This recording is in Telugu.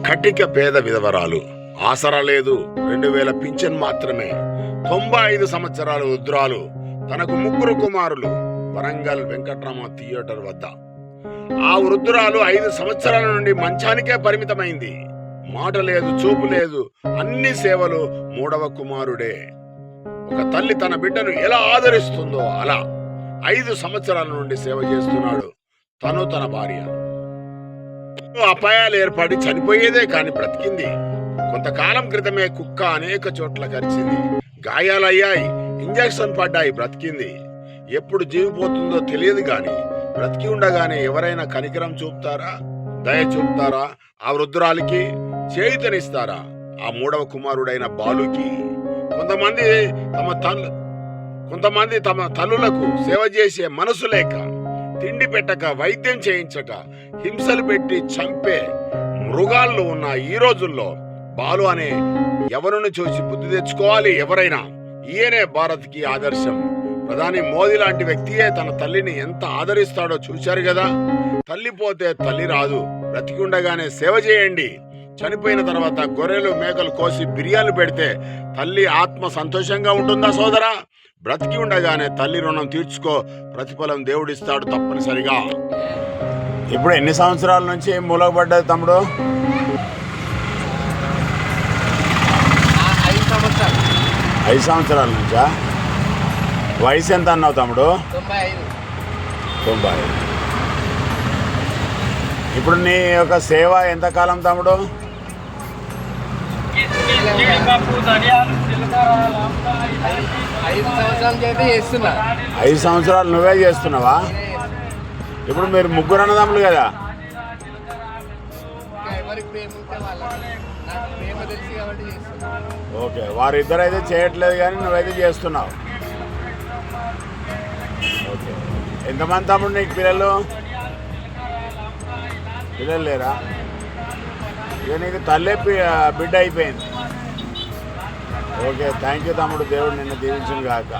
కటిక పేద విధవరాలు, ఆసరా లేదు, 2000 పింఛన్ మాత్రమే. 95 సంవత్సరాల వృద్ధురాలు, తనకు 3 కుమారులు. వరంగల్ వెంకట్రామ థియేటర్ వద్ద ఆ వృద్ధురాలు 5 సంవత్సరాల నుండి మంచానికే పరిమితమైంది. మాట లేదు, చూపు లేదు, అన్ని సేవలు 3వ కుమారుడే. ఒక తల్లి తన బిడ్డను ఎలా ఆదరిస్తుందో అలా 5 సంవత్సరాల నుండి సేవ చేస్తున్నాడు తను, తన భార్య. అపాయాలు ఏర్పడి చనిపోయేదే కాని బ్రతికింది. కొంతకాలం క్రితమే కుక్క అనేక చోట్ల కరిచింది, గాయాలయ్యాయి, ఇంజెక్షన్ పడ్డాయి, బ్రతికింది. ఎప్పుడు జీవిపోతుందో తెలియదు గాని బ్రతికి ఉండగానే ఎవరైనా కనికరం చూపుతారా, దయ చూపుతారా? ఆ వృద్ధురాలికి చేయుతనిస్తారా? ఆ 3వ కుమారుడైన బాలుకి కొంతమంది తమ తల్లులకు సేవ చేసే మనసు లేక, తిండి పెట్టక, వైద్యం చేయించక, హింసలు పెట్టి చంపే మృగాళ్ళు ఉన్న ఈ రోజుల్లో బాలు అనే ఎవరిని చూసి బుద్ధి తెచ్చుకోవాలి ఎవరైనా. ఈయనే భారత్కి ఆదర్శం. ప్రధాని మోదీ లాంటి వ్యక్తియే తన తల్లిని ఎంత ఆదరిస్తాడో చూశారు కదా. తల్లి పోతే తల్లి రాదు. బ్రతికి ఉండగానే సేవ చేయండి. చనిపోయిన తర్వాత గొర్రెలు మేకలు కోసి బిర్యానీ పెడితే తల్లి ఆత్మ సంతోషంగా ఉంటుందా సోదరా? బ్రతికి ఉండగానే తల్లి రుణం తీర్చుకో, ప్రతిఫలం దేవుడిస్తాడు తప్పనిసరిగా. ఇప్పుడు ఎన్ని సంవత్సరాల నుంచి మూలకపడ్డది తమ్ముడు? 5 సంవత్సరాల నుంచా? వయసు ఎంత అన్నావు తమ్ముడు? 95. ఇప్పుడు నీ యొక్క సేవ ఎంతకాలం తమ్ముడు? 5 సంవత్సరాలు నువ్వే చేస్తున్నావా? ఇప్పుడు మీరు 3 అన్నదమ్ములు కదా? ఓకే, వారిద్దరు అయితే చేయట్లేదు కానీ నువ్వైతే చేస్తున్నావు. ఓకే, ఎంతమంది తమ్ముడు నీకు పిల్లలు లేరా? ఇక నీకు తల్లే బిడ్డ అయిపోయింది. ఓకే, థ్యాంక్ యూ తమ్ముడు. దేవుడు నిన్ను దీవించును గాక.